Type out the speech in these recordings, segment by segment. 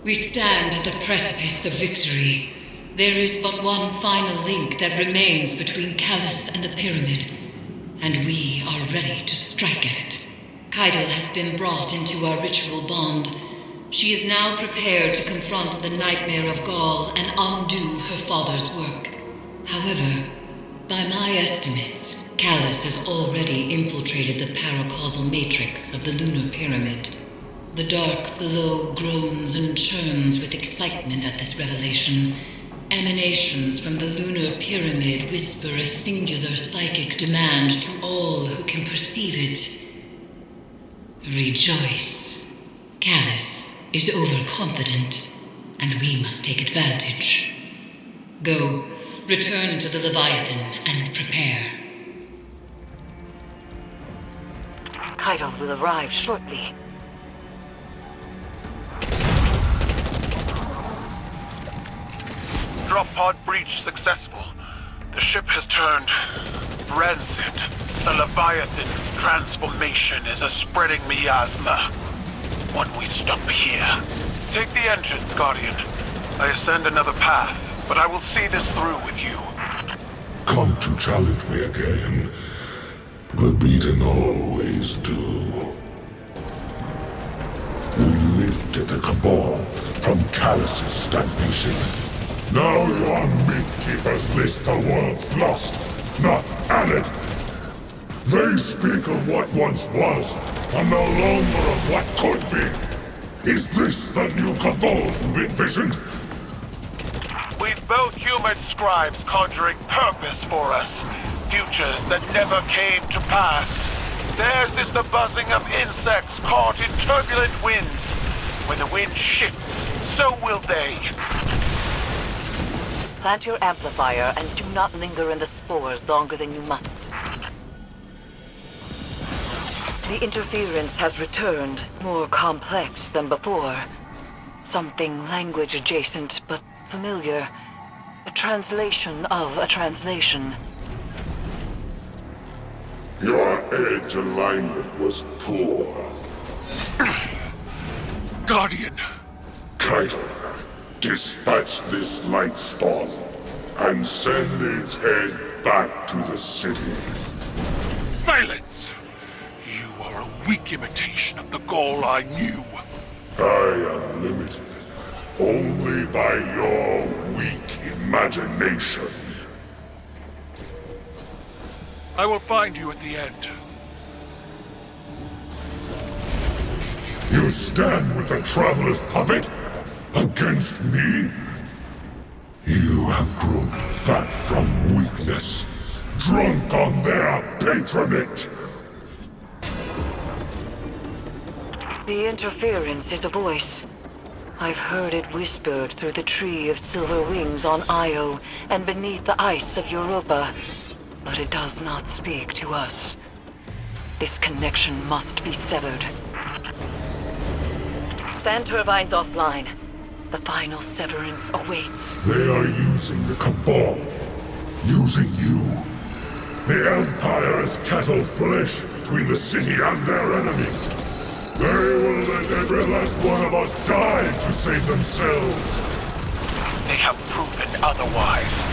We stand at the precipice of victory. There is but one final link that remains between Callus and the Pyramid, and we are ready to strike at it. Caital has been brought into our ritual bond. She is now prepared to confront the nightmare of Ghaul and undo her father's work. However, by my estimates, Callus has already infiltrated the paracausal matrix of the lunar pyramid. The dark below groans and churns with excitement at this revelation. Emanations from the lunar pyramid whisper a singular psychic demand to all who can perceive it. Rejoice. Callus is overconfident, and we must take advantage. Go, return to the Leviathan and prepare. Caital will arrive shortly. Drop pod breach successful. The ship has turned rancid. The Leviathan's transformation is a spreading miasma. When we stop here. Take the entrance, Guardian. I ascend another path, but I will see this through with you. Come to challenge me again. The beaten always do. We lifted the Cabal from Callus's stagnation. Now your Midkeepers list the world's lost, not added. They speak of what once was, and no longer of what could be. Is this the new Cabal you've envisioned? We've both human scribes conjuring purpose for us. Futures that never came to pass. Theirs is the buzzing of insects caught in turbulent winds. When the wind shifts, so will they. Plant your amplifier and do not linger in the spores longer than you must. The interference has returned, more complex than before. Something language adjacent, but familiar. A translation of a translation. Your edge alignment was poor. Guardian! Caital, dispatch this light spawn and send its head back to the city. Silence! You are a weak imitation of the Ghaul I knew. I am limited only by your weak imagination. I will find you at the end. You stand with the Traveler's puppet against me? You have grown fat from weakness, drunk on their patronage. The interference is a voice. I've heard it whispered through the tree of silver wings on Io and beneath the ice of Europa. But it does not speak to us. This connection must be severed. Fan turbines offline. The final severance awaits. They are using the Cabal. Using you. The Empire has cattle flesh between the city and their enemies. They will let every last one of us die to save themselves. They have proven otherwise.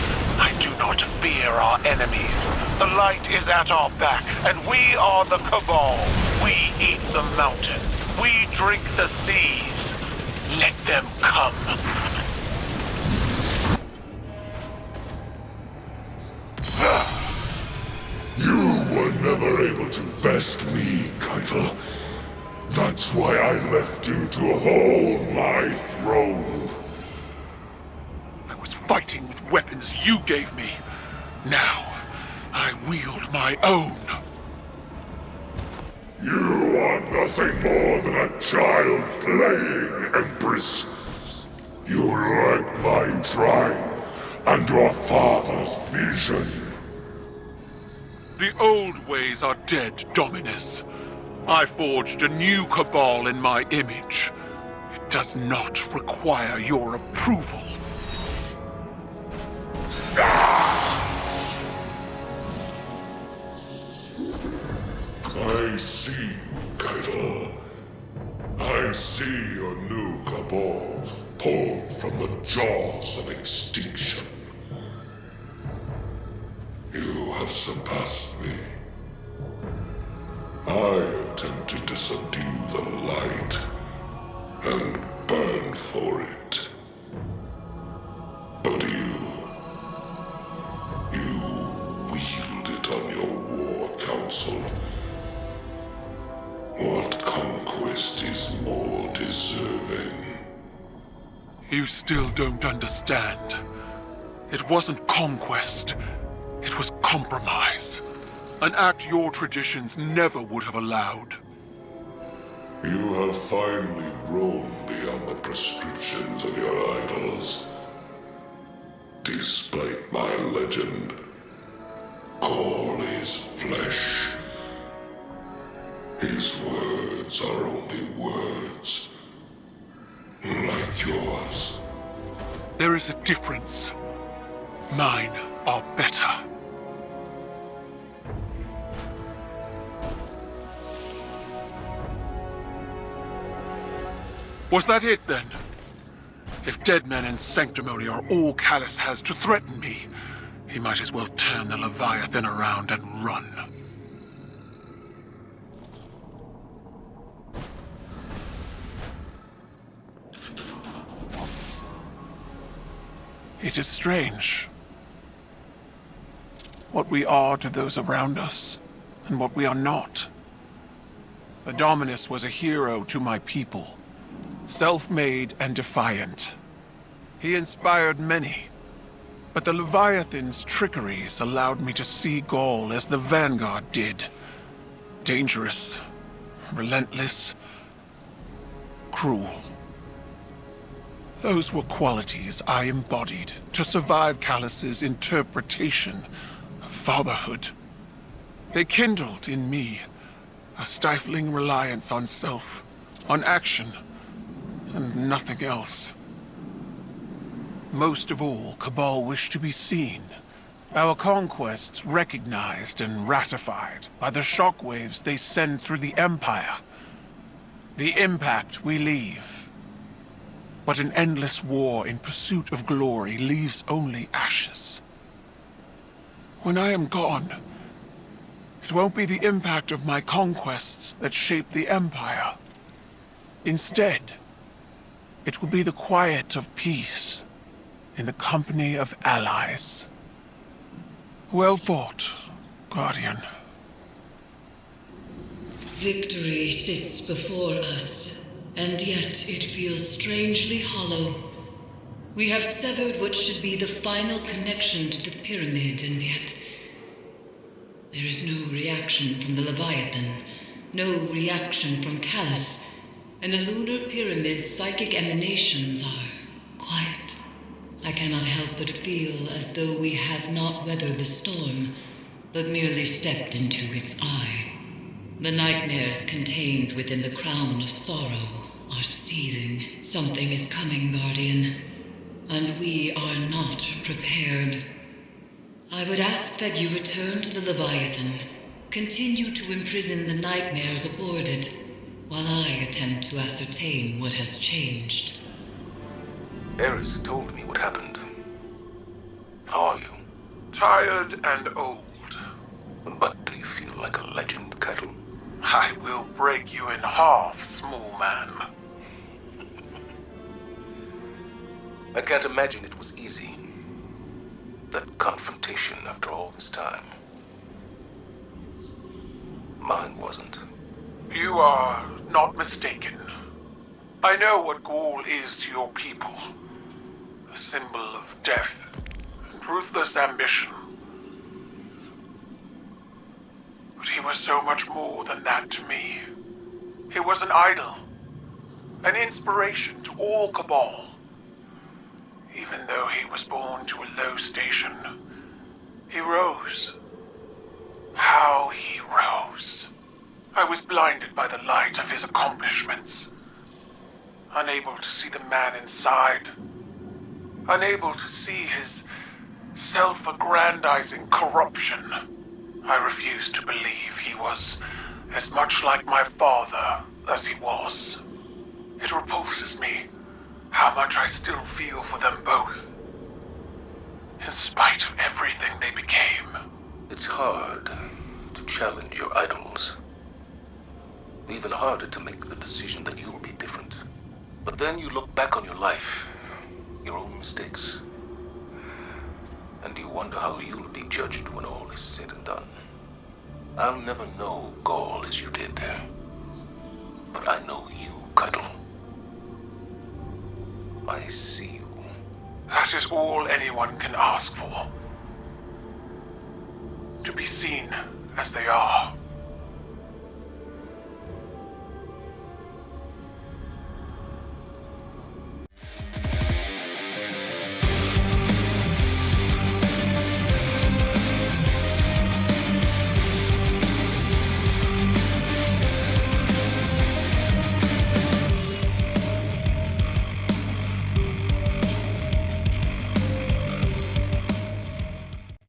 I do not fear our enemies. The light is at our back, and we are the Cabal. We eat the mountains. We drink the seas. Let them come. You were never able to best me, Caital. That's why I left you to hold my throne. I was fighting with weapons you gave me. Now, I wield my own. You are nothing more than a child playing, Empress. You lack my drive and your father's vision. The old ways are dead, Dominus. I forged a new Cabal in my image. It does not require your approval. I see you, Caital. I see your new Cabal. pulled from the jaws of extinction. You have surpassed me. I attempted to subdue the light and burn for it. But you wield it on your war council. What conquest is more deserving? You still don't understand. It wasn't conquest. It was compromise. An act your traditions never would have allowed. You have finally grown beyond the prescriptions of your idols. Despite my legend, Ghaul is flesh. His words are only words, like yours. There is a difference. Mine are better. Was that it, then? If dead men and sanctimony are all Callus has to threaten me, he might as well turn the Leviathan around and run. It is strange. What we are to those around us, and what we are not. The Dominus was a hero to my people. Self-made and defiant. He inspired many, but the Leviathan's trickeries allowed me to see Ghaul as the Vanguard did. Dangerous, relentless, cruel. Those were qualities I embodied to survive Callus's interpretation of fatherhood. They kindled in me a stifling reliance on self, on action, and nothing else. Most of all, Cabal wished to be seen. Our conquests recognized and ratified by the shockwaves they send through the Empire. The impact we leave. But an endless war in pursuit of glory leaves only ashes. When I am gone, it won't be the impact of my conquests that shape the Empire. Instead, it will be the quiet of peace, in the company of allies. Well fought, Guardian. Victory sits before us, and yet it feels strangely hollow. We have severed what should be the final connection to the pyramid, and yet there is no reaction from the Leviathan, no reaction from Callus. And the lunar pyramid's psychic emanations are quiet. I cannot help but feel as though we have not weathered the storm, but merely stepped into its eye. The nightmares contained within the crown of sorrow are seething. Something is coming, Guardian, and we are not prepared. I would ask that you return to the Leviathan, continue to imprison the nightmares aboard it, while I attempt to ascertain what has changed. Eris told me what happened. How are you? Tired and old. But do you feel like a legend, Caital? I will break you in half, small man. I can't imagine it was easy. That confrontation after all this time. Mine wasn't. You are not mistaken. I know what Ghaul is to your people. A symbol of death and ruthless ambition. But he was so much more than that to me. He was an idol. An inspiration to all Cabal. Even though he was born to a low station, he rose. How he rose. I was blinded by the light of his accomplishments. Unable to see the man inside. Unable to see his self-aggrandizing corruption. I refused to believe he was as much like my father as he was. It repulses me. how much I still feel for them both. In spite of everything they became. It's hard to challenge your idols. Even harder to make the decision that you'll be different. But then you look back on your life, your own mistakes, and you wonder how you'll be judged when all is said and done. I'll never know Ghaul as you did, but I know you, Caital. I see you. That is all anyone can ask for. To be seen as they are.